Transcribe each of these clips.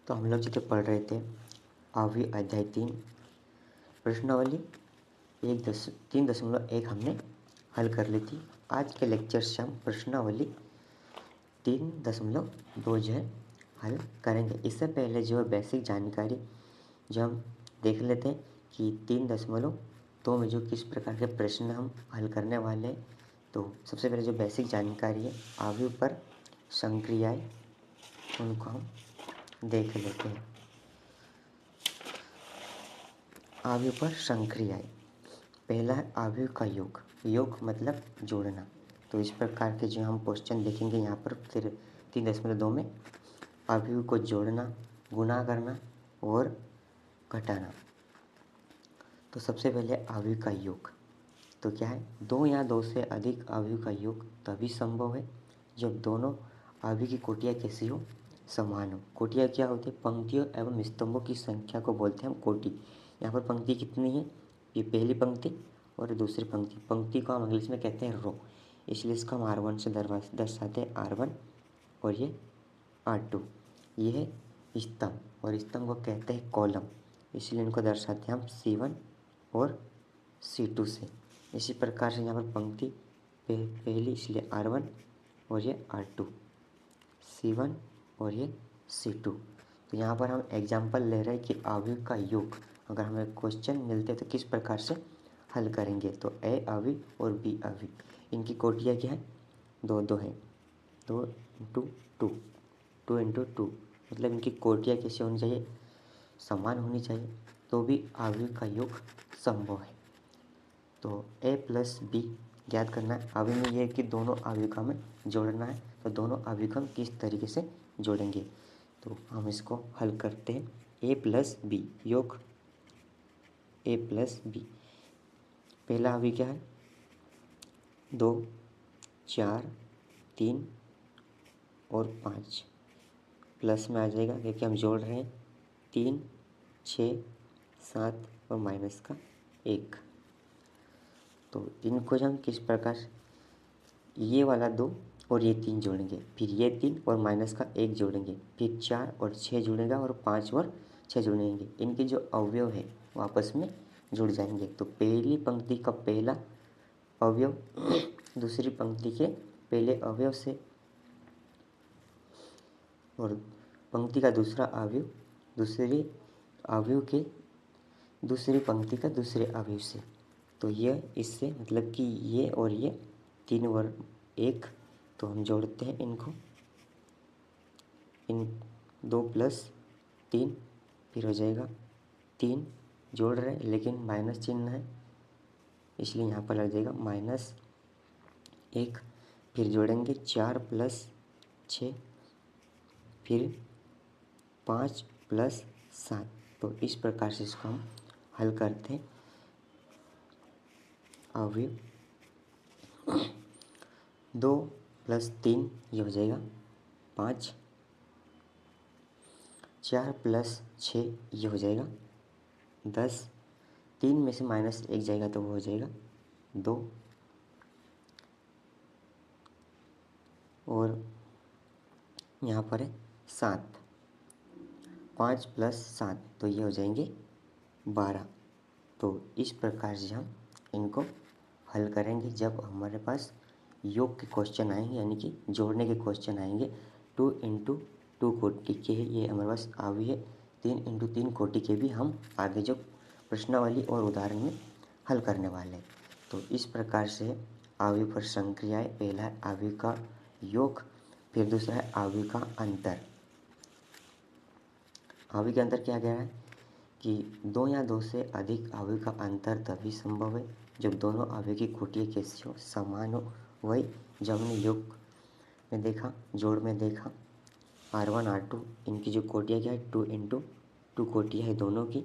तो हम लोग जितने पढ़ रहे थे अवयव अध्याय 3 प्रश्नावली 3.1 हमने हल कर ली थी। आज के लेक्चर से हम प्रश्नावली 3.2 जो है हल करेंगे। इससे पहले जो है बेसिक जानकारी जो हम देख लेते हैं कि 3.2 में जो किस प्रकार के प्रश्न हम हल करने वाले हैं। तो सबसे पहले जो बेसिक जानकारी है अवयव पर संक्रियाएं, उनको हम देख लेते हैं। अवयव पर संक्रियाएं, पहला है अवयव का योग। योग मतलब जोड़ना। तो इस प्रकार के जो हम क्वेश्चन देखेंगे यहाँ पर फिर 3.2 में अवयव को जोड़ना, गुणा करना और घटाना। तो सबसे पहले अवयव का योग। तो क्या है, दो या दो से अधिक अवयव का योग तभी संभव है जब दोनों अवयव की कोटियाँ कैसी हो, समान हो। कोटियाँ क्या होती है, पंक्तियों एवं स्तंभों की संख्या को बोलते हैं हम कोटि। यहाँ पर पंक्ति कितनी है, ये पहली पंक्ति और दूसरी पंक्ति। पंक्ति को हम इंग्लिश में कहते हैं रो, इसलिए इसको हम R1 से दर्शाते हैं R1 और ये R2। ये है स्तंभ और स्तंभ को कहते हैं कॉलम, इसलिए इनको दर्शाते हैं हम C1 और C2 से। इसी प्रकार से यहाँ पर पंक्ति पहली इसलिए R1 और ये R2, C1 और ये C2। तो यहाँ पर हम एग्जाम्पल ले रहे हैं कि अवयव का योग अगर हमें क्वेश्चन मिलते तो किस प्रकार से हल करेंगे। तो A अवयव और B अवयव, इनकी कोटियाँ क्या है, दो दो है, 2 इंटू 2, 2 इंटू 2, मतलब इनकी कोटियाँ कैसे होनी चाहिए, समान होनी चाहिए, तो भी अवयव का योग संभव है। तो A प्लस B ज्ञात करना है। अवयव में ये है कि दोनों अवयव का हमें जोड़ना है, तो दोनों अवयव हम किस तरीके से जोड़ेंगे। तो हम इसको हल करते हैं। A प्लस बी योग A प्लस बी, पहला अवयव क्या है, 2, 4, 3 और 5 प्लस में आ जाएगा क्योंकि हम जोड़ रहे हैं 3, 6, 7 और माइनस का 1। तो इनको हम किस प्रकार, ये वाला 2 और ये 3 जोड़ेंगे, फिर ये 3 और माइनस का 1 जोड़ेंगे, फिर 4 और 6 जुड़ेगा और 5 और 6 जुड़ेंगे। इनके जो अवयव है वो आपस में जुड़ जाएंगे। तो पहली पंक्ति का पहला अवयव दूसरी पंक्ति के पहले अवयव से और पंक्ति का दूसरा अवयव दूसरे अवयव के दूसरी पंक्ति का दूसरे अवयव से। तो यह इससे मतलब कि ये और ये 3 और 1, तो हम जोड़ते हैं इनको, इन 2 प्लस 3 फिर हो जाएगा 3, जोड़ रहे हैं लेकिन माइनस चिन्ह है इसलिए यहाँ पर लग जाएगा -1, फिर जोड़ेंगे 4 प्लस 6, फिर 5 प्लस 7। तो इस प्रकार से इसको हम हल करते हैं। अवयव 2 प्लस 3 ये हो जाएगा 5, 4 प्लस 6 ये हो जाएगा 10, 3 में से -1 जाएगा तो वो हो जाएगा 2, और यहाँ पर है 7, 5 प्लस 7 तो ये हो जाएंगे 12। तो इस प्रकार से हम इनको हल करेंगे जब हमारे पास योग के क्वेश्चन आएंगे, यानी कि जोड़ने के क्वेश्चन आएंगे। 2 इंटू 2 कोटि के ये हमारे पास अवयव है, 3 इंटू 3 कोटि के भी हम आगे जो प्रश्नावली और उदाहरण में हल करने वाले हैं। तो इस प्रकार से अवयव पर संक्रियाएं, पहला है अवयव का योग, फिर दूसरा है अवयव का अंतर। अवयव के अंतर क्या गया है कि 2 या 2 से अधिक अवयव का अंतर तभी संभव है जब दोनों अवयव की कोटियाँ कैसी हो, समान हो। वही जब हमने योग में देखा, जोड़ में देखा, R1 R2 इनकी जो कोटियाँ क्या है 2 इंटू 2 कोटियाँ है दोनों की।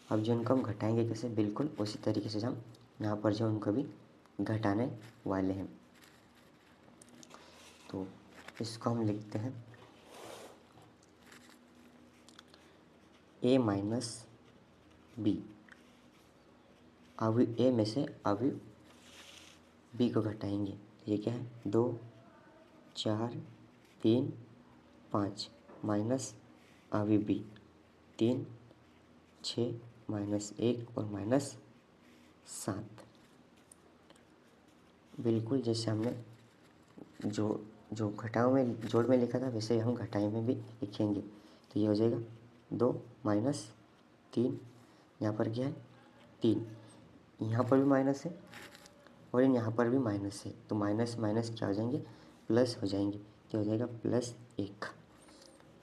अब जो इनको हम घटाएंगे कैसे, बिल्कुल उसी तरीके से हम यहाँ पर जो उनको भी घटाने वाले हैं। तो इसको हम लिखते हैं A माइनस बी, अवयव A में से अवयव B को घटाएंगे। ये क्या है, 2, 4, 3, 5, माइनस अवयव बी 3, 6 -1 और -7। बिल्कुल जैसे हमने जो घटाव में जोड़ में लिखा था वैसे हम घटाई में भी लिखेंगे। तो ये हो जाएगा 2 -3, यहाँ पर क्या है 3, यहाँ पर भी माइनस है और यहाँ पर भी माइनस है, तो माइनस माइनस क्या हो जाएंगे प्लस हो जाएंगे। क्या हो जाएगा +1।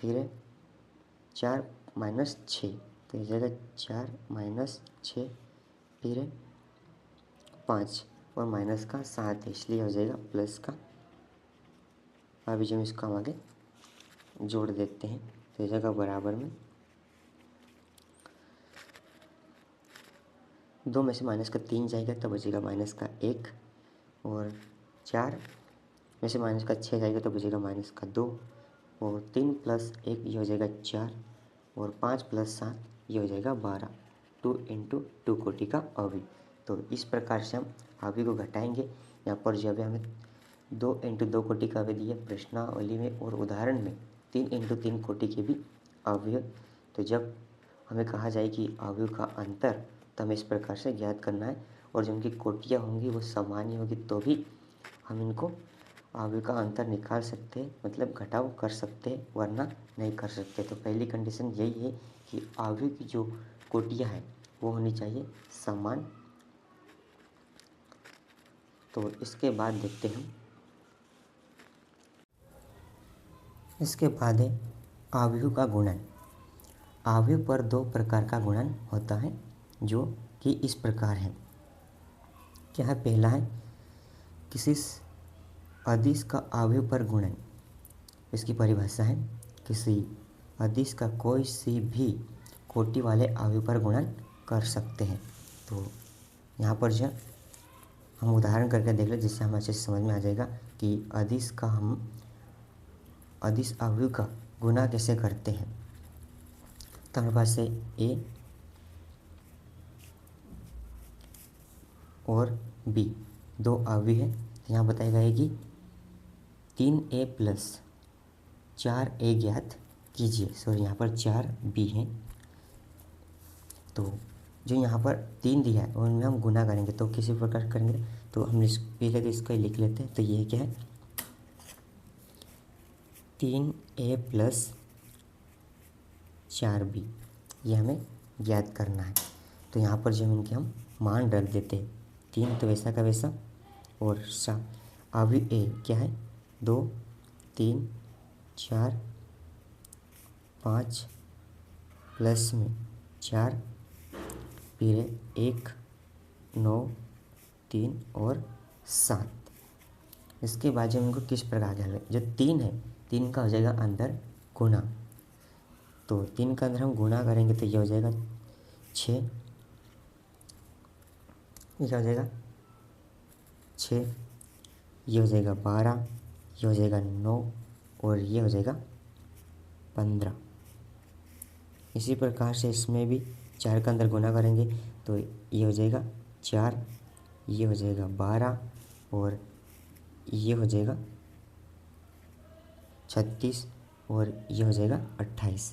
फिर है 4 -6, तो हो जाएगा 4 -6। फिर है 5 और माइनस का 7 है, इसलिए हो जाएगा प्लस का। अभी जब इसको हम आगे जोड़ देते हैं तो हो जाएगा बराबर में 2 में से माइनस का 3 जाएगा तो बचेगा माइनस का 1, और 4 में से माइनस का 6 जाएगा तो बचेगा माइनस का 2, और 3 + 1 ये हो जाएगा 4, और 5 + 7 ये हो जाएगा 12। 2 × 2 कोटि का अवयव। तो इस प्रकार से हम अवयव को घटाएंगे। यहाँ पर जो अभी हमें 2 × 2 कोटि का अवयव दिया प्रश्नावली में और उदाहरण में 3 × 3 कोटि के भी अवयव। तो जब हमें कहा जाए कि अवयव का अंतर, तो हमें इस प्रकार से ज्ञात करना है, और जो उनकी कोटियाँ होंगी वो सामान्य होगी तो भी हम इनको अवयव का अंतर निकाल सकते हैं, मतलब घटाव कर सकते हैं, वरना नहीं कर सकते। तो पहली कंडीशन यही है कि अवयव की जो कोटियाँ हैं वो होनी चाहिए समान। तो इसके बाद देखते हैं इसके बाद है अवयव का गुणन। अवयव पर 2 प्रकार का गुणन होता है जो कि इस प्रकार है। क्या है? पहला है किसी अदिश का अवयव पर गुणन। इसकी परिभाषा है किसी अदिश का कोई सी भी कोटि वाले अवयव पर गुणन कर सकते हैं। तो यहाँ पर जो हम उदाहरण करके देख लें जिससे हमें अच्छे से समझ में आ जाएगा कि अदिश का हम अदिश अवयव का गुणा कैसे करते हैं। तो हमारे पास है ए और बी, 2 अवयव है। यहाँ बताया गया है कि 3a + 4a ज्ञात कीजिए। सॉरी, यहाँ पर 4b है। तो जो यहाँ पर 3 दिया है उनमें हम गुना करेंगे, तो किसी प्रकार करेंगे। तो हम पहले तो इसको लिख लेते हैं। तो ये क्या है 3a + 4b, ये हमें ज्ञात करना है। तो यहाँ पर जो इनके हम मान रख देते हैं, 3 तो वैसा का वैसा, और अवयव ए क्या है 2, 3, 4, 5 प्लस में 4, फिर 1, 9, 3 और 7। इसके बाद जो इनको किस प्रकार हल है, जो 3 है 3 का हो जाएगा अंदर गुना। तो 3 का अंदर हम गुना करेंगे तो ये हो जाएगा 6, ये हो जाएगा 6, ये हो जाएगा 12, ये हो जाएगा 9 और ये हो जाएगा 15। इसी प्रकार से इसमें भी 4 का अंदर गुना करेंगे तो ये हो जाएगा 4, ये हो जाएगा 12 और ये हो जाएगा 36 और ये हो जाएगा 28।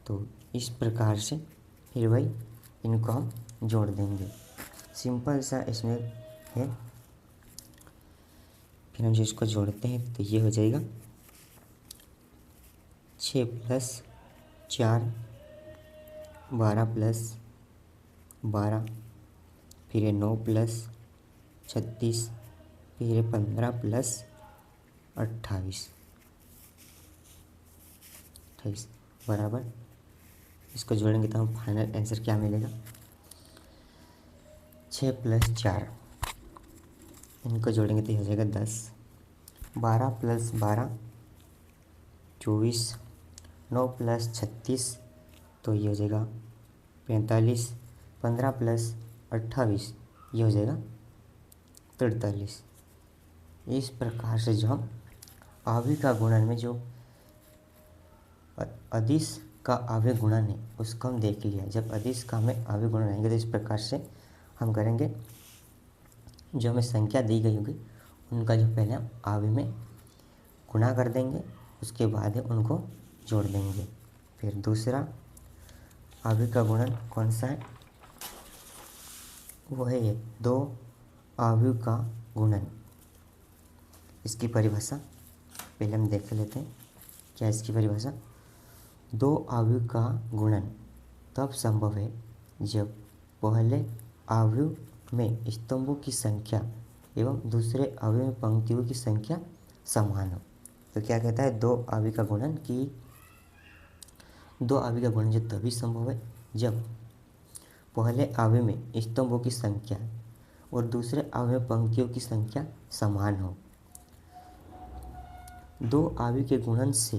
तो इस प्रकार से फिर वही इनको हम जोड़ देंगे। सिंपल सा इसमें है। फिर हम जो इसको जोड़ते हैं तो ये हो जाएगा 6 + 4, 12 + 12, फिर 9 + 36, फिर 15 + 28 बराबर। इसको जोड़ेंगे तो हम फाइनल आंसर क्या मिलेगा 6 + 4, इनको जोड़ेंगे तो ये हो जाएगा 10, 12 + 12 24, 9 + 36 तो ये हो जाएगा 45, 15 + 28 ये हो जाएगा 43। इस प्रकार से जो हम अवयव का गुणन में जो अदिश का अवयव गुणन है उसको हम देख लिया। जब अदिश का हमें अवयव गुणन आएंगे तो इस प्रकार से हम करेंगे। जो हमें संख्या दी गई होगी उनका जो पहले हम अवयव में गुणा कर देंगे, उसके बाद है उनको जोड़ देंगे। फिर दूसरा अवयव का गुणन कौन सा है, वो है ये 2 अवयव का गुणन। इसकी परिभाषा पहले हम देख लेते हैं, क्या इसकी परिभाषा। 2 अवयव का गुणन तब संभव है जब पहले अवयव में स्तंभों की संख्या एवं दूसरे अवयव में पंक्तियों की संख्या समान हो। तो क्या कहता है, 2 अवयव का गुणन की 2 अवयव का गुणन जो तभी संभव है जब पहले अवयव में स्तंभों की संख्या और दूसरे अवयव में पंक्तियों की संख्या समान हो। 2 अवयव के गुणन से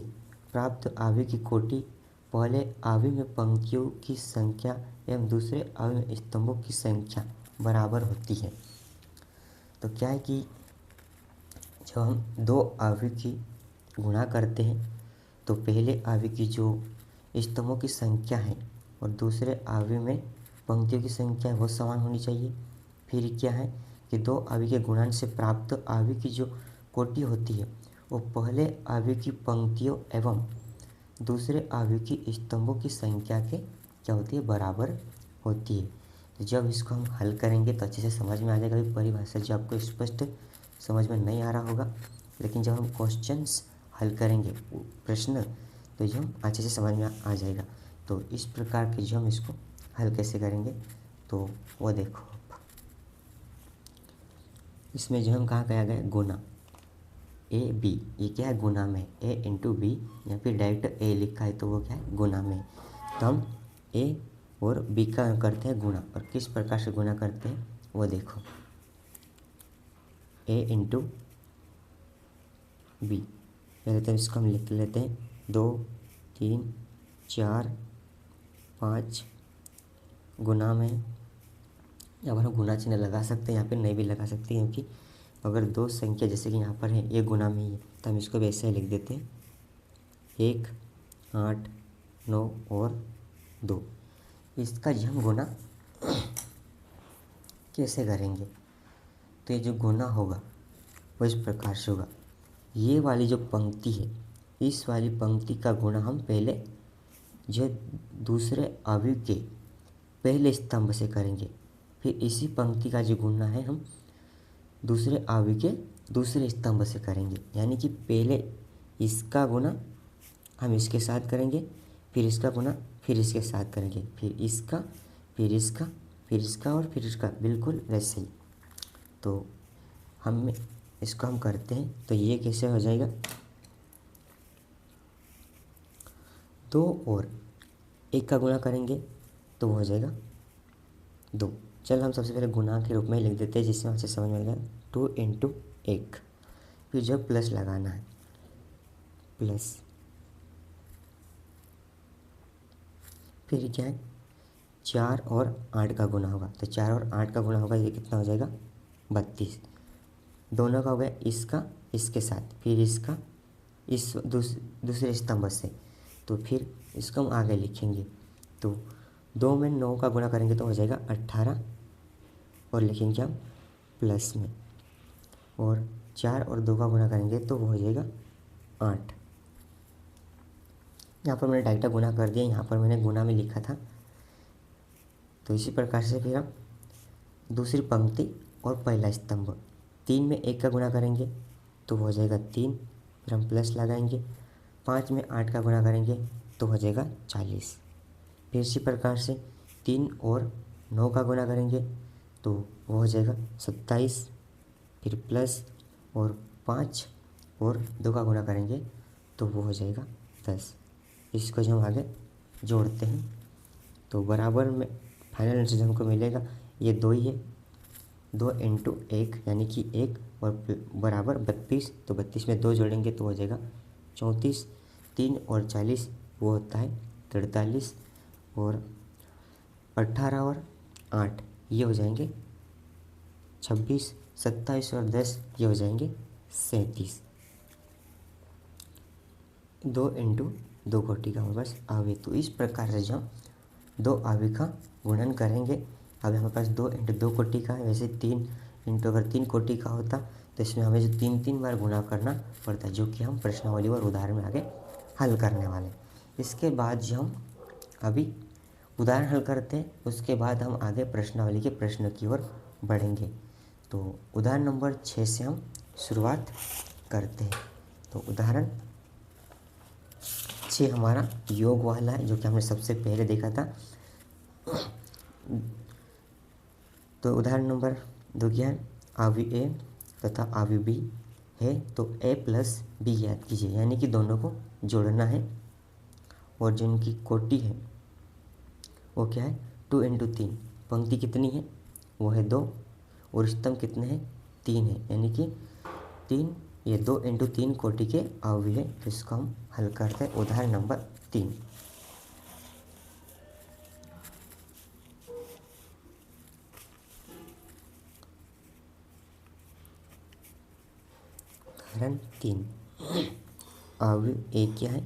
प्राप्त अवयव की कोटि पहले अवयव में पंक्तियों की संख्या एवं दूसरे अवयव में स्तंभों की संख्या बराबर होती है। तो क्या है कि जब हम 2 अवयव की गुणा करते हैं तो पहले अवयव की जो स्तंभों की संख्या है और दूसरे अवयव में पंक्तियों की संख्या है वो समान होनी चाहिए। फिर क्या है कि 2 अवयव के गुणन से प्राप्त अवयव की जो कोटि होती है वो पहले अवयव की पंक्तियों एवं दूसरे अवयव की स्तंभों की संख्या के क्या होती है, बराबर होती है। तो जब इसको हम हल करेंगे तो अच्छे से समझ में आ जाएगा। अभी परिभाषा जो आपको स्पष्ट समझ में नहीं आ रहा होगा, लेकिन जब हम क्वेश्चंस हल करेंगे प्रश्न, तो जो हम अच्छे से समझ में आ जाएगा। तो इस प्रकार के जो हम इसको हल कैसे करेंगे तो वो देखो, इसमें जो हम कहाँ कहा गया गुना ए बी, ये क्या है गुना में, ए इंटू बी, या फिर डायरेक्ट ए लिखा है तो वो क्या है गुना में। तो हम ए और बी का करते हैं गुना, और किस प्रकार से गुना करते हैं वो देखो। ए इंटू बी, पहले तो इसको हम लिख लेते हैं 2 3 4 5 गुना में। यहाँ पर हम गुना चिन्ह लगा सकते हैं, यहाँ पे नहीं भी लगा सकते, क्योंकि अगर 2 संख्या जैसे कि यहाँ पर है ये गुना में ही है तो हम इसको वैसे ही लिख देते हैं 1 8 9 और 2। इसका जो हम गुना कैसे करेंगे, तो ये जो गुना होगा वो इस प्रकार से होगा। ये वाली जो पंक्ति है, इस वाली पंक्ति का गुना हम पहले जो दूसरे अवयव के पहले स्तंभ से करेंगे, फिर इसी पंक्ति का जो गुना है हम दूसरे अवयव के दूसरे स्तंभ से करेंगे। यानी कि पहले इसका गुना हम इसके साथ करेंगे, फिर इसका गुना फिर इसके साथ करेंगे, फिर इसका फिर इसका फिर इसका और फिर इसका, बिल्कुल वैसे ही। तो हम इसको हम करते हैं तो ये कैसे हो जाएगा, 2 और 1 का गुणा करेंगे तो वो हो जाएगा 2। चल हम सबसे पहले गुणा के रूप में लिख देते हैं, जिससे अच्छे समझ में आ जाएगा। 2 इंटू 1, फिर जब प्लस लगाना है प्लस, फिर क्या है 4 और 8 का गुणा होगा, तो 4 और 8 का गुणा होगा, ये कितना हो जाएगा 32। दोनों का हो गया इसका इसके साथ, फिर इसका इस दूसरे स्तंभ से, तो फिर इसको हम आगे लिखेंगे। तो 2 में 9 का गुणा करेंगे तो हो जाएगा 18, और लिखेंगे हम प्लस में, और 4 और 2 का गुणा करेंगे तो वो हो जाएगा 8। यहाँ पर मैंने डायरेक्ट गुणा कर दिया, यहाँ पर मैंने गुणा में लिखा था। तो इसी प्रकार से फिर हम दूसरी पंक्ति और पहला स्तंभ, 3 में 1 का गुणा करेंगे तो हो जाएगा 3, फिर हम प्लस लगाएंगे। 5 में 8 का गुणा करेंगे तो हो जाएगा 40। फिर इसी प्रकार से 3 और 9 का गुणा करेंगे तो वो हो जाएगा 27, फिर प्लस और 5 और 2 का गुणा करेंगे तो वो हो जाएगा 10। इसको जो हम आगे जोड़ते हैं तो बराबर में फाइनल आंसर हमको मिलेगा ये 2 ही है, 2 इंटू 1 यानी कि 1 और बराबर 32। तो 32 में 2 जोड़ेंगे तो हो जाएगा 34, 3 और 40 वो होता है 43, और 18 और 8 ये हो जाएंगे 26, 27 और 10 ये हो जाएंगे 37। 2 इंटू 2 कोटि का बस अवयव। तो इस प्रकार से जब 2 अवयव का गुणन करेंगे, अब हमारे पास 2 इंटू 2 कोटि का है, वैसे 3 इंटू अगर 3 कोटि का होता तो इसमें हमें जो 3 बार गुणा करना पड़ता है, जो कि हम प्रश्नावली और उदाहरण में आगे हल करने वाले। इसके बाद जो हम अभी उदाहरण हल करते हैं, उसके बाद हम आगे प्रश्नावली के प्रश्नों की ओर बढ़ेंगे। तो उदाहरण नंबर 6 से हम शुरुआत करते हैं। तो उदाहरण 6 हमारा योग वाला है, जो कि हमने सबसे पहले देखा था। तो उदाहरण नंबर 2 क्या है, अवयव ए तथा अवयव बी है, तो ए प्लस बी याद कीजिए, यानी कि दोनों को जोड़ना है। और जो इनकी कोटि है वो क्या है, 2 इंटू 3। पंक्ति कितनी है, वो है 2, और स्तंभ कितने हैं, 3 है, यानी कि 3, ये 2 इंटू 3 कोटि के अवयव है। तो इसको हम हल करते हैं। उदाहरण नंबर 3, उदाहरण 3, अवयव ए क्या है,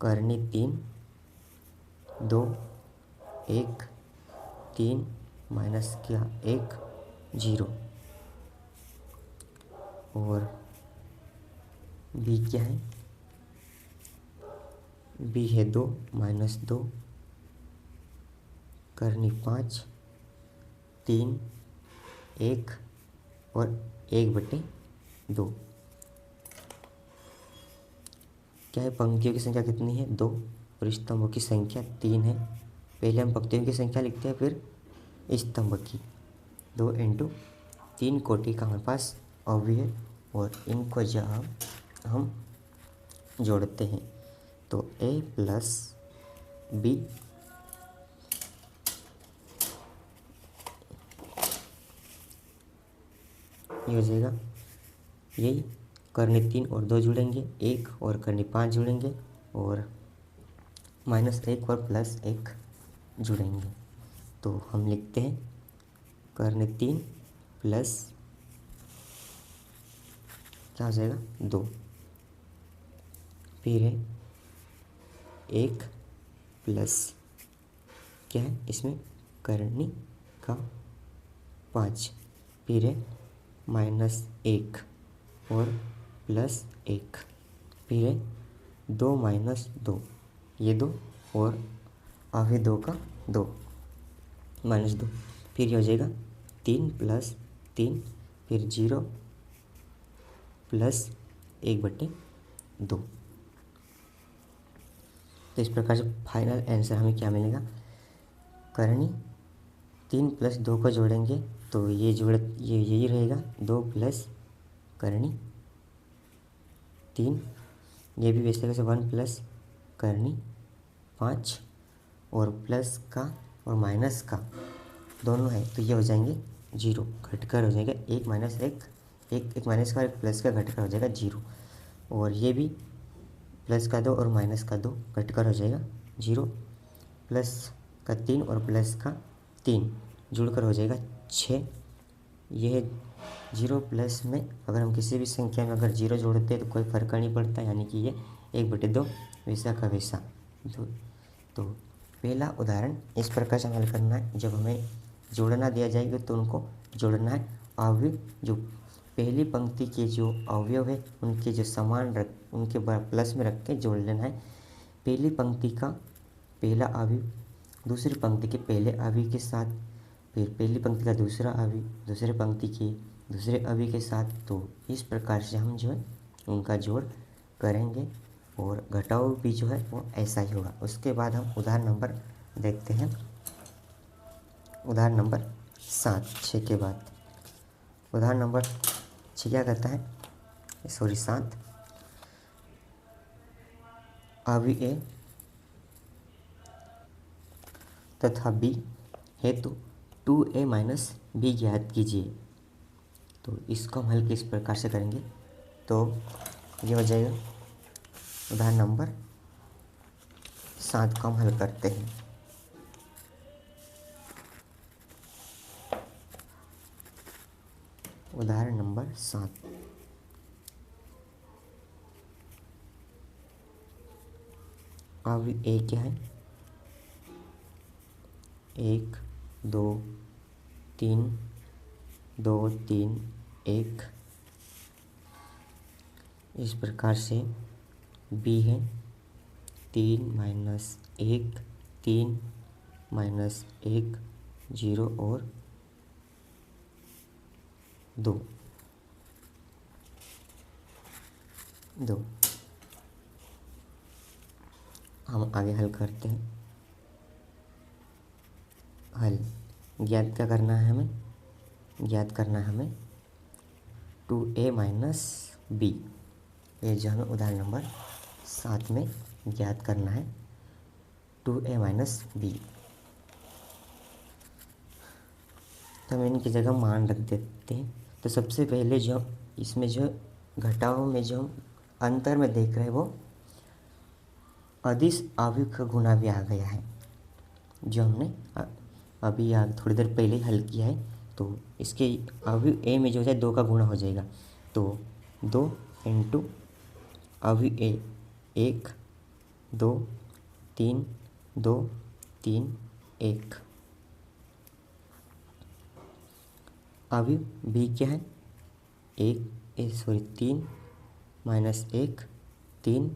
करनी 3, 2, 1, 3 माइनस क्या 1, 0। और बी क्या है, बी है 2 माइनस 2, करनी 5, 3, 1 और 1/2। क्या है, पंक्तियों की संख्या कितनी है, 2, और स्तंभों की संख्या 3 है। पहले हम पंक्तियों की संख्या लिखते हैं, फिर स्तंभ की। 2 इंटू 3 कोटि का हमारे पास अवयव है, और इनको जब हम जोड़ते हैं तो ए प्लस बी ये हो जाएगा, यही करनी 3 और 2 जुड़ेंगे, 1 और करनी 5 जुड़ेंगे, और -1 और +1 जुड़ेंगे। तो हम लिखते हैं करनी 3 प्लस क्या हो जाएगा 2, फिर है 1 प्लस क्या है इसमें करनी का 5, फिर है -1 और +1, फिर है 2 माइनस 2, ये 2, और आगे 2 का 2 -2, फिर ये हो जाएगा 3 प्लस 3, फिर 0 प्लस 1/2। तो इस प्रकार से फाइनल आंसर हमें क्या मिलेगा, करनी 3 प्लस 2 को जोड़ेंगे तो ये यही रहेगा, 2 प्लस करनी 3, ये भी वैसे कैसे 1 प्लस करनी 5, और प्लस का और माइनस का दोनों है, तो ये हो जाएंगे 0, घटकर हो जाएगा 1 माइनस 1, एक माइनस का एक प्लस का घटकर हो जाएगा 0, और ये भी प्लस का 2 और माइनस का 2 घटकर हो जाएगा 0, प्लस का 3 और प्लस का 3 जुड़कर हो जाएगा 6। यह 0 प्लस में अगर हम किसी भी संख्या में अगर 0 जोड़ते हैं तो कोई फर्क नहीं पड़ता, यानी कि ये 1/2 वैसा का वैसा। तो पहला उदाहरण इस प्रकार से हल करना है, जब हमें जोड़ना दिया जाएगा तो उनको जोड़ना है। अवयव जो पहली पंक्ति के जो अवयव है उनके जो समान उनके प्लस में रख के जोड़ लेना है। पहली पंक्ति का पहला अवयव दूसरी पंक्ति के पहले अवयव के साथ, फिर पहली पंक्ति का दूसरा अवयव दूसरे पंक्ति के दूसरे अवयव के साथ। तो इस प्रकार से हम जो है उनका जोड़ करेंगे, और घटाव भी जो है वो ऐसा ही होगा। उसके बाद हम उदाहरण नंबर देखते हैं, उदाहरण नंबर 7, 6 के बाद उदाहरण नंबर 6 क्या कहता है, 7, अवयव ए तथा बी है, तो 2a माइनस बी ज्ञात कीजिए। तो इसको हम हल किस प्रकार से करेंगे, तो ये हो जाएगा उदाहरण नंबर 7 को हम हल करते हैं। उदाहरण नंबर 7, अब ए क्या है, 1 2 3 2 3 1, इस प्रकार से बी है 3 माइनस 1, 3 माइनस 1, 0 और 2। हम आगे हल करते हैं। हल ज्ञात क्या करना है हमें? ज्ञात करना है हमें 2a माइनस बी। ये जो हमें उदाहरण नंबर 7 में ज्ञात करना है 2a माइनस बी। तो हम इनकी जगह मान रख देते हैं। तो सबसे पहले जो इसमें जो घटाओं में जो हम अंतर में देख रहे हैं वो अदिश अवयव का गुणा भी आ गया है, जो हमने अभी थोड़ी देर पहले हल किया है। तो इसके अवयव ए में जो है 2 का गुणा हो जाएगा। तो 2 इंटू अवयव ए 1, 2, 3, 2, 3, 1। अवयव बी क्या है? 3 माइनस 1, 3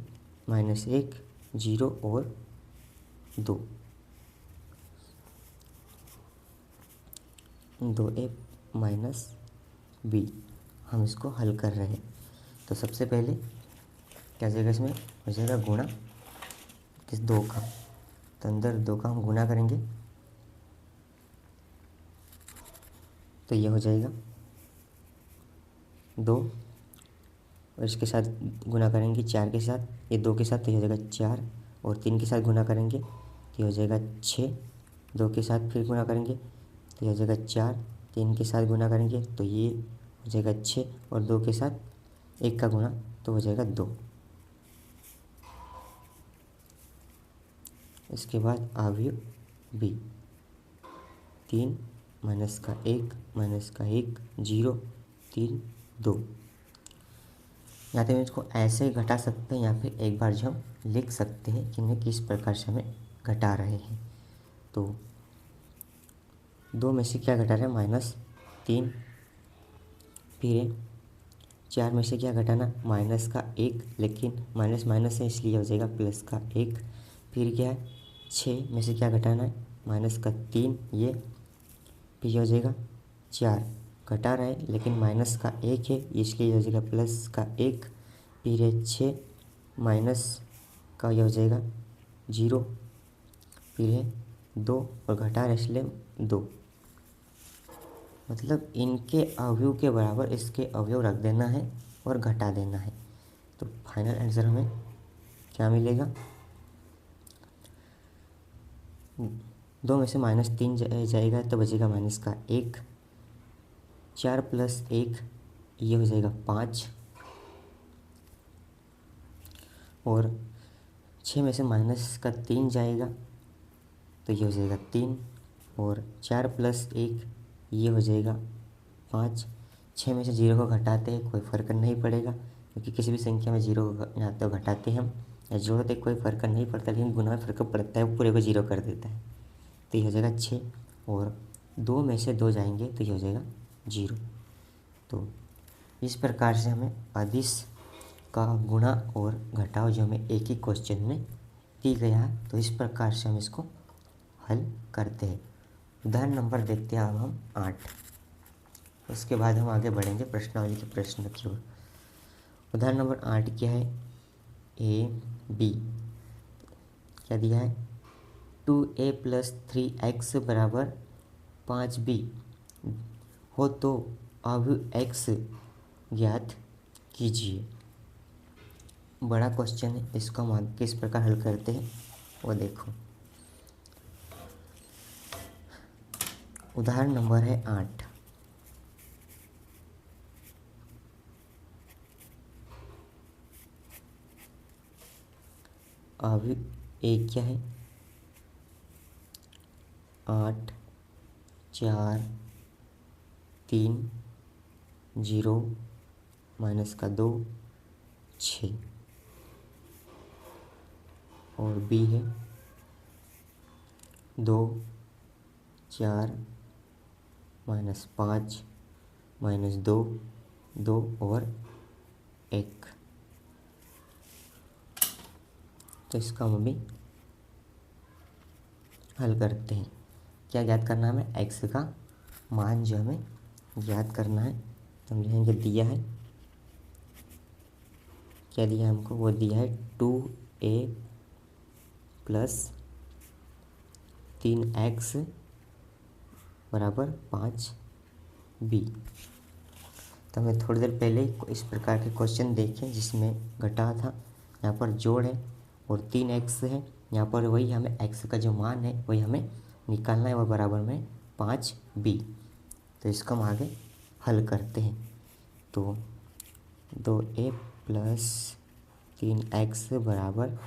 माइनस 1, 0 और 2। 2a माइनस बी हम इसको हल कर रहे हैं। तो सबसे पहले क्या जाएगा? इसमें हो जाएगा गुणा किस 2 का। तो अंदर 2 का हम गुणा करेंगे तो ये हो जाएगा 2, और इसके साथ गुणा करेंगे 4 के साथ, ये 2 के साथ तो ये हो जाएगा 4, और 3 के साथ गुणा करेंगे तो ये हो जाएगा 6, 2 के साथ फिर गुणा करेंगे तो ये हो जाएगा 4, 3 के साथ गुणा करेंगे तो ये हो जाएगा 6, और 2 के साथ 1 का गुणा तो हो जाएगा 2। इसके बाद अवयव बी 3 माइनस का 1 माइनस का 1, 0, 3, 2। या तो हम इसको ऐसे ही घटा सकते हैं या फिर एक बार जो हम लिख सकते हैं कि इन्हें किस प्रकार से हमें घटा रहे हैं। तो 2 में से क्या घटा रहे हैं? -3। फिर 4 में से क्या घटाना? माइनस का 1, लेकिन माइनस माइनस है इसलिए हो जाएगा प्लस का 1। फिर क्या है? 6 में से क्या घटाना है? -3, ये फिर हो जाएगा 4। घटा रहा है लेकिन माइनस का 1 है इसलिए हो जाएगा प्लस का 1। फिर है 6 माइनस का ये हो जाएगा 0। फिर है 2 और घटा रहा है इसलिए 2। मतलब इनके अवयव के बराबर इसके अवयव रख देना है और घटा देना है। तो फाइनल आंसर हमें क्या मिलेगा? 2 में से -3 जाएगा तो बचेगा माइनस का 1। 4 प्लस 1 ये हो जाएगा 5, और 6 में से -3 जाएगा तो ये हो जाएगा 3, और 4 प्लस 1 ये हो जाएगा 5। 6 में से 0 को घटाते हैं कोई फ़र्क नहीं पड़ेगा, क्योंकि किसी भी संख्या में 0 को या तो घटाते हैं हम या जोड़ते कोई फ़र्क नहीं पड़ता, लेकिन गुणा में फ़र्क पड़ता है, वो पूरे को 0 कर देता है। तो ये हो जाएगा 6, और 2 में से 2 जाएंगे तो ये हो जाएगा 0। तो इस प्रकार से हमें अदिश का गुणा और घटाव जो हमें एक ही क्वेश्चन में दी गया है, तो इस प्रकार से हम इसको हल करते हैं। उदाहरण नंबर देखते हैं अब हम 8। उसके बाद हम आगे बढ़ेंगे प्रश्नावली के प्रश्न की ओर। उदाहरण नंबर 8 क्या है? ए बी क्या दिया है? 2a + 3x = 5b हो तो अवयव x ज्ञात कीजिए। बड़ा क्वेश्चन है, इसको हम आगे किस प्रकार हल करते हैं वो देखो। उदाहरण नंबर है 8। अवयव ए क्या है? 8, 4, 3, 0, -2, 6, और बी है 2, 4, -5, -2, 2 और 1। तो इसको हम अभी हल करते हैं। क्या ज्ञात करना है हमें? एक्स का मान जो हमें ज्ञात करना है। तो हम लिखेंगे दिया है, क्या दिया है हमको? वो दिया है 2a प्लस 3x बराबर 5b। तो हमें थोड़ी देर पहले ही इस प्रकार के क्वेश्चन देखे जिसमें घटा था, यहाँ पर जोड़ है और 3x है, यहाँ पर वही हमें x का जो मान है वही हमें निकालना है और बराबर में 5b। तो इसको हम आगे हल करते हैं। तो 2a प्लस 3x बराबर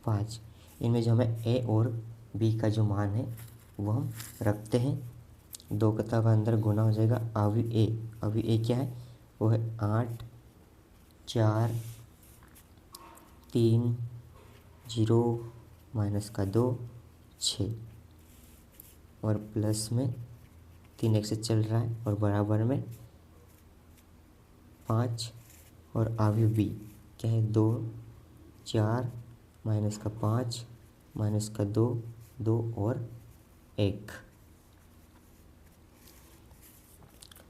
5, इनमें जो हमें a और b का जो मान है वो हम रखते हैं। 2 का अंदर गुना हो जाएगा। अभी ए क्या है? वो है 8 4 3 0 माइनस का 2 6 और प्लस में 3x चल रहा है और बराबर में 5 और अभी b क्या है? 2 4 माइनस का 5 माइनस का 2 2 और 1।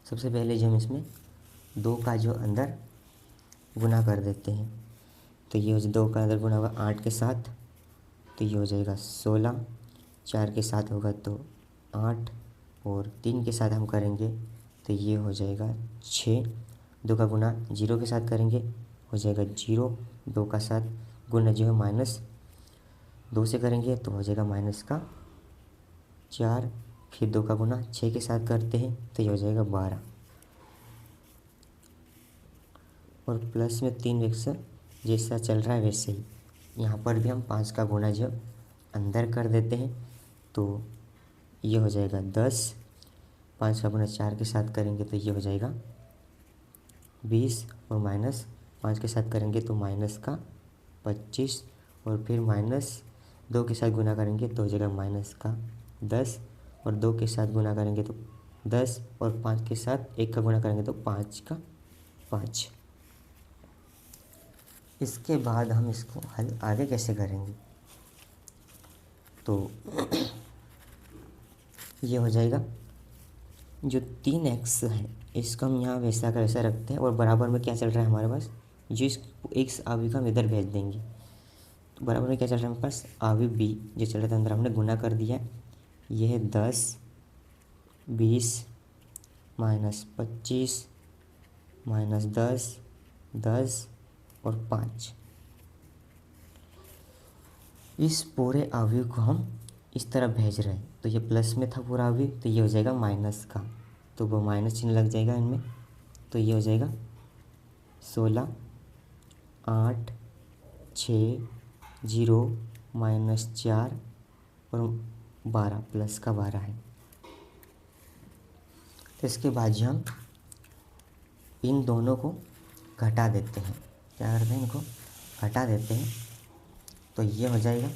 सबसे पहले जो हम इसमें 2 का जो अंदर गुना कर देते हैं, तो ये हो जाए 2 का अंदर गुना होगा 8 के साथ, तो ये हो जाएगा 16। 4 के साथ होगा तो 8 और 3 के साथ हम करेंगे तो ये हो जाएगा 6। 2 का गुना 0 के साथ करेंगे हो जाएगा 0। 2 का साथ गुना जो है -2 से करेंगे तो हो जाएगा -4। फिर 2 का गुना 6 के साथ करते हैं तो ये हो जाएगा 12 और प्लस में 3x जैसा चल रहा है वैसे ही यहाँ पर भी हम 5 का गुना जो अंदर कर देते हैं तो ये हो जाएगा 10। 5 का गुना 4 के साथ करेंगे तो ये हो जाएगा 20 और -5 के साथ करेंगे तो -25 और फिर -2 के साथ गुना करेंगे तो हो जाएगा -10 और 2 के साथ गुना करेंगे तो 10 और 5 के साथ 1 का गुना करेंगे तो 5 का 5। इसके बाद हम इसको हल आगे कैसे करेंगे? तो ये हो जाएगा जो 3x है इसको हम यहाँ वैसा का वैसा रखते हैं और बराबर में क्या चल रहा है हमारे पास? जो इस x आवी का हम इधर भेज देंगे। तो बराबर में क्या चल रहा है हमारे पास? आवी b जो चल रहा था अंदर हमने गुना कर दिया। यह है 10 20 -25 -10 10 और 5। इस पूरे अवयव को हम इस तरह भेज रहे हैं तो ये प्लस में था पूरा अवयव तो ये हो जाएगा माइनस का, तो वो माइनस चिन्ह लग जाएगा इनमें। तो ये हो जाएगा 16 8 6 0 -4 और 12 प्लस का 12 है। तो इसके बाद जो हम इन दोनों को घटा देते हैं, क्या करते हैं? इनको घटा देते हैं तो ये हो जाएगा,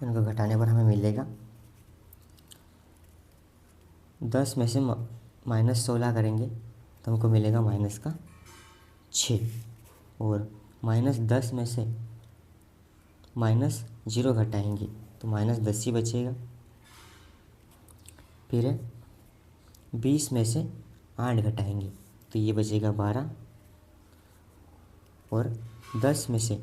इनको घटाने पर हमें मिलेगा 10 में से -16 करेंगे तो हमको मिलेगा -6 और -10 में से -0 घटाएंगे तो -10 ही बचेगा। फिर 20 में से 8 घटाएंगे तो ये बचेगा 12 और 10 में से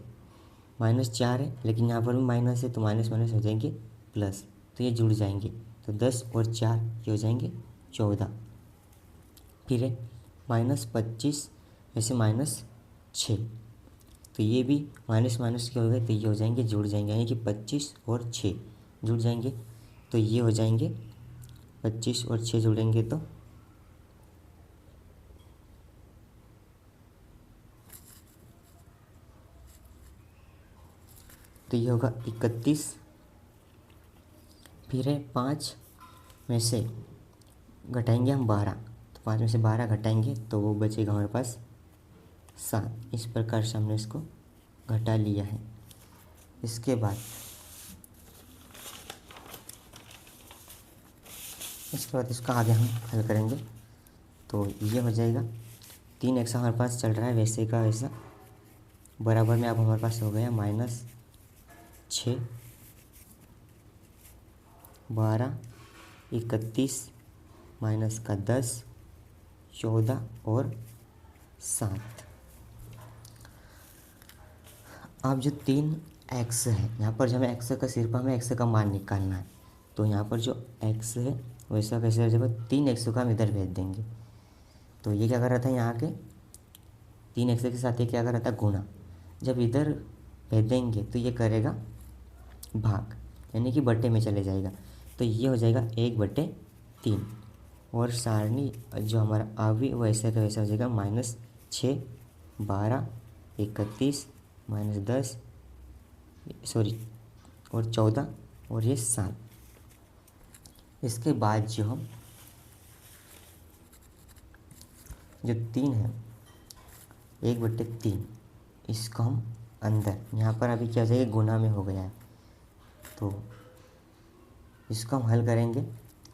-4 है लेकिन यहाँ पर भी माइनस है तो माइनस माइनस हो जाएंगे प्लस, तो ये जुड़ जाएंगे तो 10 और 4 ये हो जाएंगे 14। फिर है -25 में से -6 तो ये भी माइनस माइनस के हो गए तो ये हो जाएंगे जुड़ जाएंगे, यानी कि 25 और 6 जुड़ जाएंगे तो ये हो जाएंगे 25 और 6 जुड़ेंगे तो ये होगा 31। फिर है 5 में से घटाएंगे हम 12 तो 5 में से 12 घटाएंगे तो वो बचेगा हमारे पास 7। इस प्रकार से हमने इसको घटा लिया है। इसके बाद इसका आगे हम हल करेंगे तो ये हो जाएगा 3x हमारे पास चल रहा है वैसे का वैसा, बराबर में अब हमारे पास हो गया -6, 12, 31, -10, 14 और 7। अब जो 3x है यहाँ पर, जो हमें x का सिर्फ हमें x का मान निकालना है, तो यहाँ पर जो x है वैसा कैसे हो जाएगा, 3x का हम इधर भेज देंगे। तो ये क्या कर रहा था, यहाँ के 3x के साथ ये क्या कर रहा था, गुणा। जब इधर भेज देंगे तो ये करेगा भाग, यानी कि बट्टे में चले जाएगा। तो ये हो जाएगा 1/3, और सारणी जो हमारा अवयवी वैसे का वैसा हो जाएगा -6, 12, 31, -10 और 14 और ये 7। इसके बाद जो 3 है, 1/3, इसको हम अंदर, यहाँ पर अभी क्या हो जाएगा, गुना में हो गया है, तो इसको हम हल करेंगे।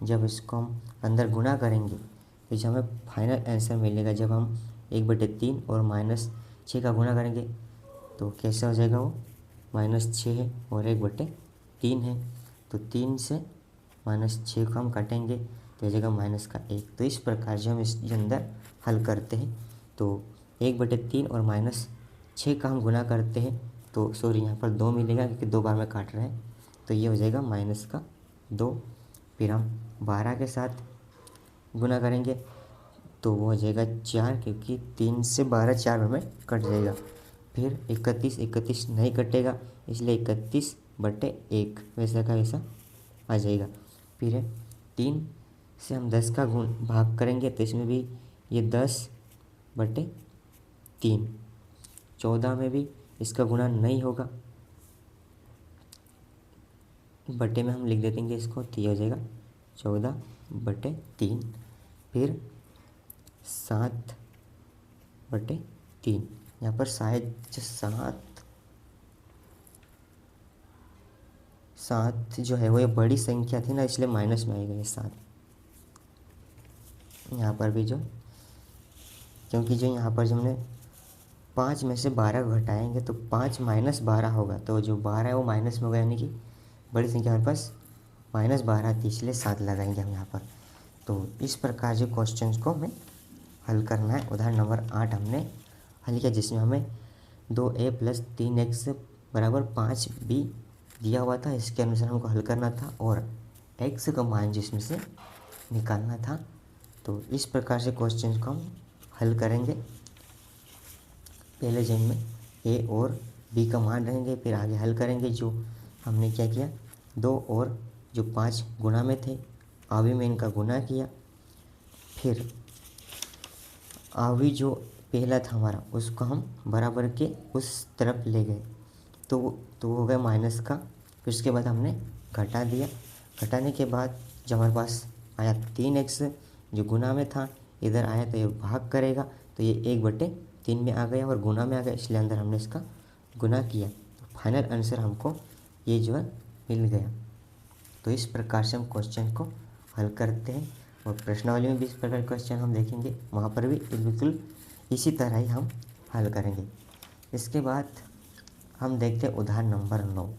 जब इसको हम अंदर गुना करेंगे तो जो हमें फाइनल आंसर मिलेगा, जब हम 1/3 और -6 का गुना करेंगे तो कैसा हो जाएगा, वो -6 है और 1/3 है। तो 3 से -6 को हम काटेंगे तो हो जाएगा -1। तो इस प्रकार से हम इसके अंदर हल करते हैं। तो 1/3 और -6 का हम गुना करते हैं, तो सॉरी यहाँ पर 2 मिलेगा क्योंकि 2 बार में काट रहे हैं, तो ये हो जाएगा -2। फिर हम 12 के साथ गुना करेंगे तो वो हो जाएगा 4, क्योंकि 3 से 12 4 बार में कट जाएगा। फिर 31 नहीं कटेगा, इसलिए 31/1 वैसा का वैसा आ जाएगा। फिर 3 से हम 10 का गुण भाग करेंगे तो इसमें भी ये 10/3। 14 में भी इसका गुणा नहीं होगा, बटे में हम लिख देंगे इसको, तो ये हो जाएगा 14/3। फिर 7/3, यहाँ पर शायद जो 7 जो है वो ये बड़ी संख्या थी ना, इसलिए माइनस में आएगा ये 7। यहाँ पर भी जो, क्योंकि जो यहाँ पर जो हमने 5 में से 12 घटाएंगे तो 5 - 12 होगा, तो जो 12 है वो माइनस में होगा, यानी कि बड़ी संख्या हमारे पास -12 थी, इसलिए 7 लगाएंगे हम यहाँ पर। तो इस प्रकार जो क्वेश्चन को हमें हल करना है। उदाहरण नंबर 8 हमने हल किया, जिसमें हमें 2a + 3x = 5b दिया हुआ था। इसके अनुसार हमको हल करना था और x का मान जिसमें से निकालना था। तो इस प्रकार से क्वेश्चन को हम हल करेंगे। पहले जिनमें a और b का मान रहेंगे, फिर आगे हल करेंगे। जो हमने क्या किया, 2 और जो 5 गुणा में थे, अवयवी में इनका गुना किया। फिर अवयवी जो पहला था हमारा, उसको हम बराबर के उस तरफ ले गए, तो हो गया माइनस का। फिर उसके बाद हमने घटा दिया। घटाने के बाद जब हमारे पास आया 3x जो गुना में था, इधर आया तो ये भाग करेगा, तो ये 1/3 में आ गया और गुना में आ गया, इसलिए अंदर हमने इसका गुना किया। तो फाइनल आंसर हमको ये जो है मिल गया। तो इस प्रकार से हम क्वेश्चन को हल करते हैं। और प्रश्नावली में भी इस प्रकार क्वेश्चन हम देखेंगे, वहाँ पर भी बिल्कुल इसी तरह ही हम हल करेंगे। इसके बाद हम देखते हैं उदाहरण नंबर 9।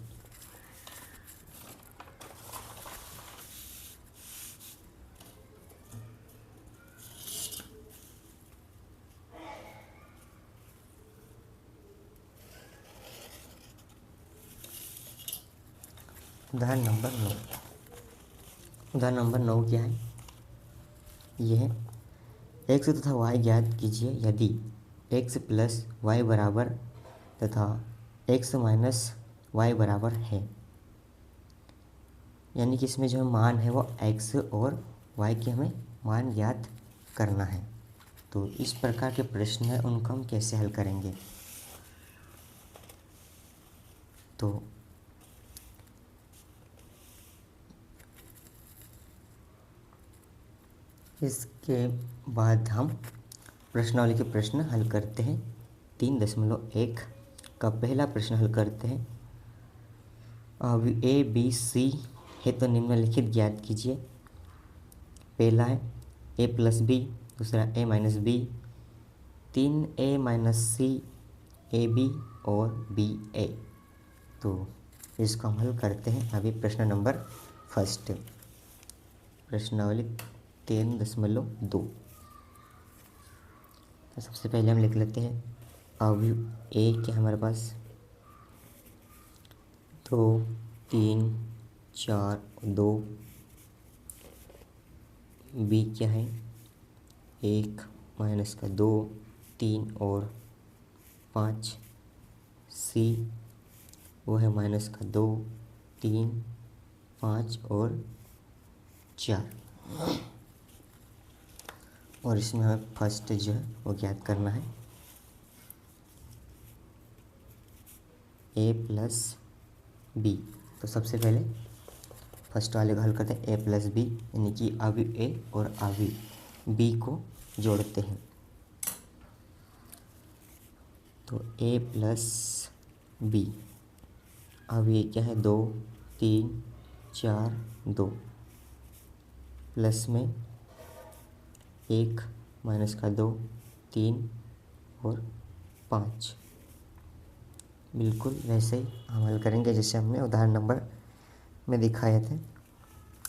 उदाहरण नंबर 9 क्या है, यह है x तथा y ज्ञात कीजिए यदि x + y बराबर तथा x - y बराबर है। यानी कि इसमें जो मान है वो x और y के हमें मान ज्ञात करना है। तो इस प्रकार के प्रश्न है, उनको हम कैसे हल करेंगे। तो इसके बाद हम प्रश्नावली के प्रश्न हल करते हैं। 3.1 का पहला प्रश्न हल करते हैं। a b c है तो निम्नलिखित ज्ञात कीजिए। पहला है a + b, दूसरा a - b, 3a minus C A B और बी ए। तो इसको हम हल करते हैं। अभी प्रश्न नंबर फर्स्ट, प्रश्नावली 3.2। तो सबसे पहले हम लिख लेते हैं अवयव ए के हमारे पास 2 3 4 2, बी क्या है 1 माइनस का 2 3 और 5, सी वो है माइनस का 2 3 5 और 4। और इसमें हमें फर्स्ट जो है वो ज्ञात करना है ए प्लस बी। तो सबसे पहले फर्स्ट वाले को हल करते हैं ए प्लस बी, यानी कि अवयव ए और अवयव बी को जोड़ते हैं। तो ए प्लस बी, अब ये क्या है 2 3 4 2, प्लस में 1 माइनस का 2 3 और 5। बिल्कुल वैसे ही हम हल करेंगे जैसे हमने उदाहरण नंबर में दिखाए थे,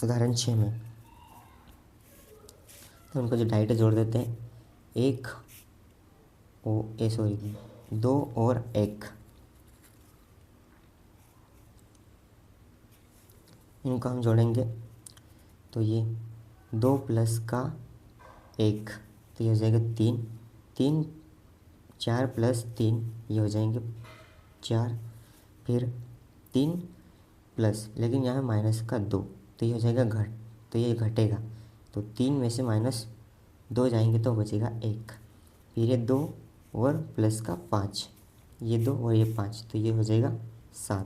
उदाहरण 6 में। तो उनको जो डायरेक्ट जोड़ देते हैं 2 और 1, इनको हम जोड़ेंगे तो ये 2 प्लस का 1, तो ये हो जाएगा 3 3, 4 प्लस 3 ये हो जाएंगे 4, फिर 3 प्लस, लेकिन यहाँ माइनस का 2 तो ये हो जाएगा तो ये घटेगा, तो 3 में से माइनस 2 जाएंगे तो बचेगा 1, फिर ये 2 और प्लस का 5, ये 2 और ये 5, तो ये हो जाएगा 7।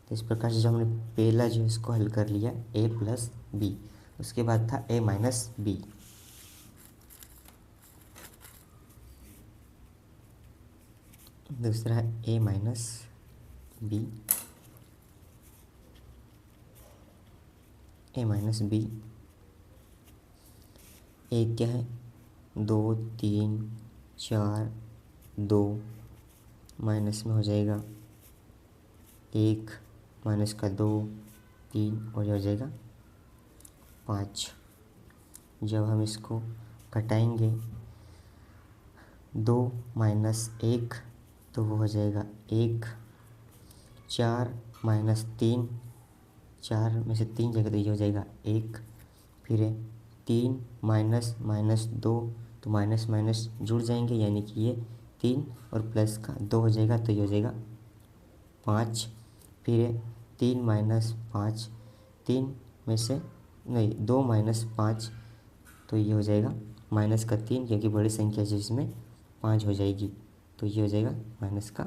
तो इस प्रकार से जो हमने पहला जो इसको हल कर लिया ए प्लस बी, उसके बाद था ए माइनस बी। दूसरा है A minus B, A minus B A क्या है 2 3 4 2, माइनस में हो जाएगा 1 माइनस का 2 3 और ये हो जाएगा 5। जब हम इसको घटाएंगे 2 माइनस 1 तो वो हो जाएगा 1, 4 माइनस 3, 4 में से 3 जाएगा तो ये हो जाएगा 1, फिर 3 माइनस माइनस 2, तो माइनस माइनस जुड़ जाएंगे यानी कि ये 3 और प्लस का 2 हो जाएगा तो ये हो जाएगा 5, फिर 3 माइनस 5, 3 में से नहीं 2 माइनस 5, तो ये हो जाएगा माइनस का 3, क्योंकि बड़ी संख्या है जिसमें 5 हो जाएगी, तो ये हो जाएगा माइनस का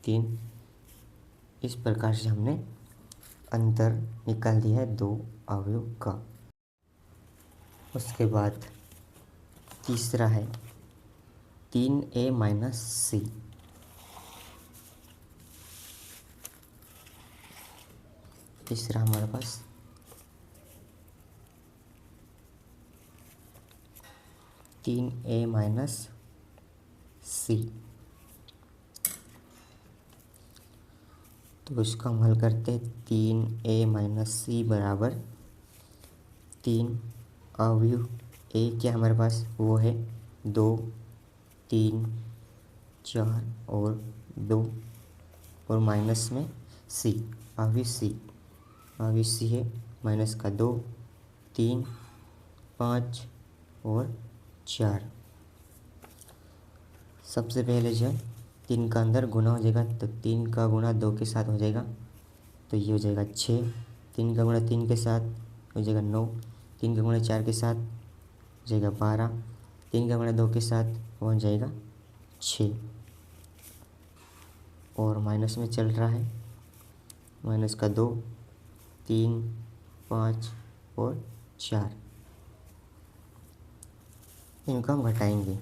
3। इस प्रकार से हमने अंतर निकाल दिया है दो अवयव का। उसके बाद तीसरा है 3a माइनस सी। तीसरा हमारे पास 3a माइनस सी। तो इसको हम हल करते हैं 3a माइनस सी बराबर 3 अवयव ए क्या हमारे पास वो है 2 3 4 और 2 और माइनस में सी अवयव सी है माइनस का 2 3 5 और 4। सबसे पहले जो है 3 का अंदर गुना हो जाएगा तो 3 का गुणा 2 के साथ हो जाएगा तो ये हो जाएगा 6। 3 का गुणा 3 के साथ हो जाएगा 9। 3 का गुणा 4 के साथ हो जाएगा 12। 3 का गुणा 2 के साथ हो जाएगा 6 और माइनस में चल रहा है माइनस का 2 3 5 और 4। इनको हम घटाएंगे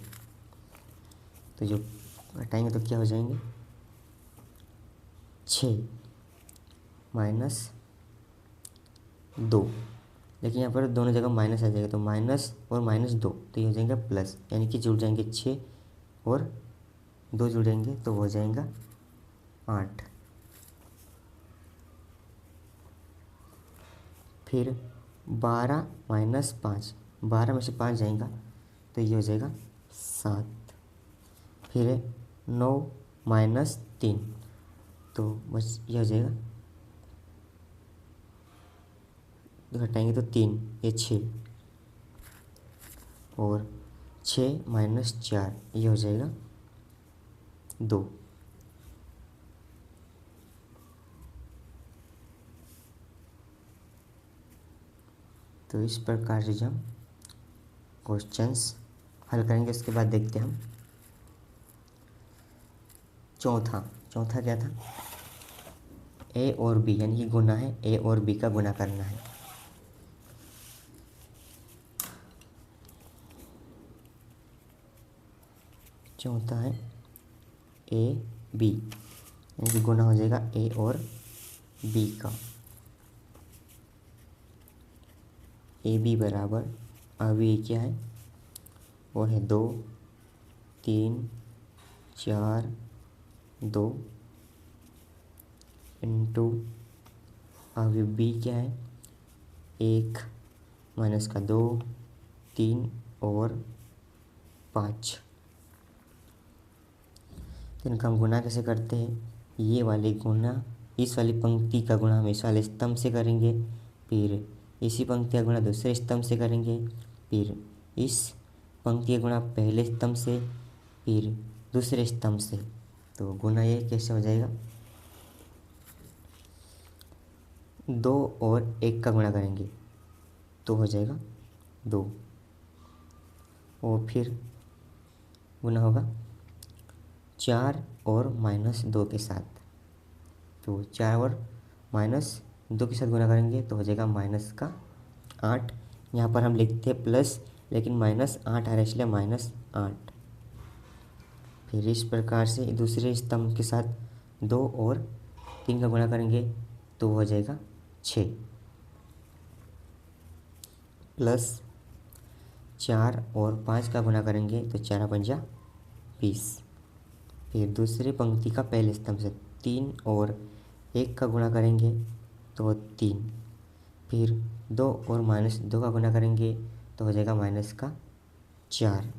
तो जो घटाएंगे तो क्या हो जाएंगे 6 माइनस 2 लेकिन यहाँ पर दोनों जगह माइनस आ जाएगा, तो माइनस और -2 तो ये हो जाएगा प्लस, यानी कि जुड़ जाएंगे 6 और 2 जुड़ेंगे तो हो जाएगा 8। फिर 12 माइनस 5, 12 में से 5 जाएगा तो ये हो जाएगा 7। फिर 9 माइनस 3 तो बस ये हो जाएगा, घटाएंगे तो 3, ये 6 और 6 माइनस 4 ये हो जाएगा 2। तो इस प्रकार से जब हम क्वेश्चंस हल करेंगे उसके बाद देखते हैं हम चौथा क्या था, ए और बी, यानी कि गुना है, ए और बी का गुना करना है। चौथा है ए बी, यानी कि गुना हो जाएगा ए और बी का। ए बी बराबर, अभी क्या है वो है 2 3 4 2 इंटू, अभी बी क्या है 1 माइनस का 2 3 और 5। तो इनका हम गुना कैसे करते हैं, ये वाले गुना इस वाली पंक्ति का गुना हम इस वाले स्तंभ से करेंगे, फिर इसी पंक्ति का गुना दूसरे स्तंभ से करेंगे, फिर इस पंक्ति का गुना पहले स्तंभ से, फिर दूसरे स्तंभ से। तो गुना ये कैसे हो जाएगा, 2 और 1 का गुणा करेंगे तो हो जाएगा 2, और फिर गुना होगा 4 और -2 के साथ, तो 4 और -2 के साथ गुना करेंगे तो हो जाएगा -8। यहाँ पर हम लिखते हैं प्लस, लेकिन -8 आ रहा है इसलिए -8। फिर इस प्रकार से दूसरे स्तंभ के साथ 2 और 3 का गुणा करेंगे तो हो जाएगा 6, प्लस 4 और 5 का गुणा करेंगे तो 4 पंजा 20। फिर दूसरी पंक्ति का पहले स्तंभ से 3 और 1 का गुणा करेंगे तो 3, फिर 2 और -2 का गुणा करेंगे तो हो जाएगा -4।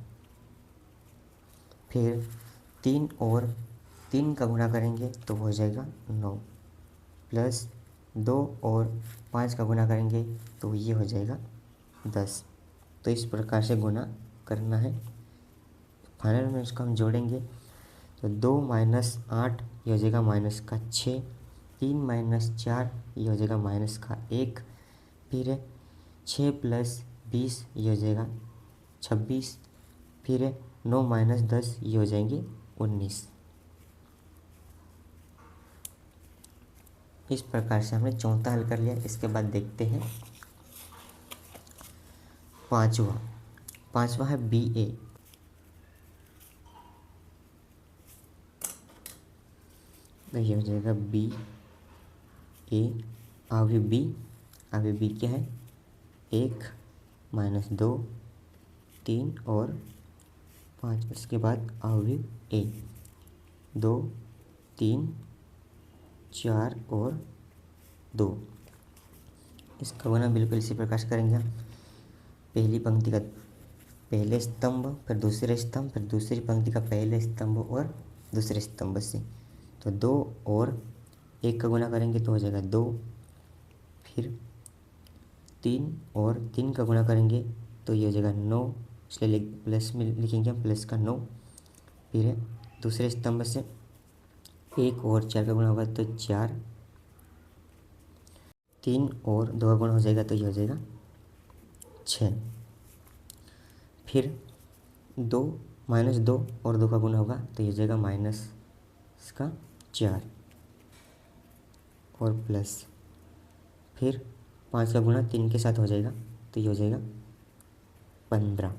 फिर 3 और 3 का गुणा करेंगे तो हो जाएगा 9, प्लस 2 और 5 का गुणा करेंगे तो ये हो जाएगा 10। तो इस प्रकार से गुणा करना है। फाइनल में इसको हम जोड़ेंगे तो 2 - 8 ये हो जाएगा -6, 3 - 4 ये हो जाएगा -1, फिर 6 + 20 ये हो जाएगा 26, फिर 9 - 10 ये हो जाएंगे 19। इस प्रकार से हमने चौथा हल कर लिया। इसके बाद देखते हैं पांचवा है बी ए। तो ये हो जाएगा बी ए, आगे बी क्या है 1 - 2 3 और 5। इसके बाद आगे ए 2 3 4 और 2। इसका गुना बिल्कुल इसी प्रकार से करेंगे हम। पहली पंक्ति का पहले स्तंभ, फिर दूसरे स्तंभ, फिर दूसरी पंक्ति का पहले स्तंभ और दूसरे स्तंभ से। तो 2 और 1 का गुना करेंगे तो हो जाएगा 2, फिर 3 और 3 का गुना करेंगे तो ये हो जाएगा 9, इसलिए प्लस में लिखेंगे हम प्लस का 9। फिर दूसरे स्तंभ से 1 और 4 का गुना होगा तो 4, 3 और 2 का गुना हो जाएगा तो ये हो जाएगा 6। फिर 2 - 2 और 2 का गुना होगा तो ये हो जाएगा -4 और प्लस, फिर 5 का गुना 3 के साथ हो जाएगा तो ये हो जाएगा 15।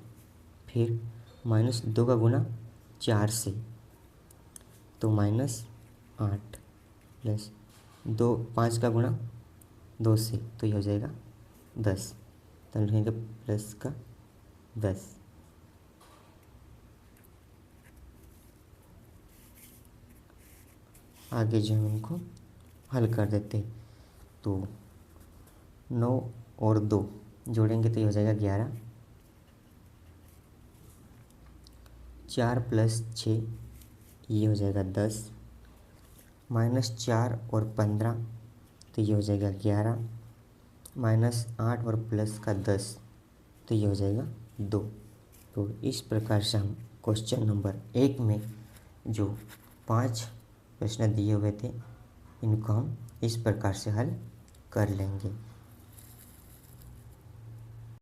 फिर -2 का गुना 4 से तो -8, प्लस 5 का गुना 2 से तो ये हो जाएगा 10। तो हम लिखेंगे प्लस का 10। आगे जो हम इनको हल कर देते, तो 9 और 2 जोड़ेंगे तो ये हो जाएगा 11, 4 प्लस 6 ये हो जाएगा 10, -4 और 15 तो ये हो जाएगा 11, -8 और प्लस का 10 तो ये हो जाएगा 2। तो इस प्रकार से हम क्वेश्चन नंबर 1 में जो 5 प्रश्न दिए हुए थे इनको हम इस प्रकार से हल कर लेंगे।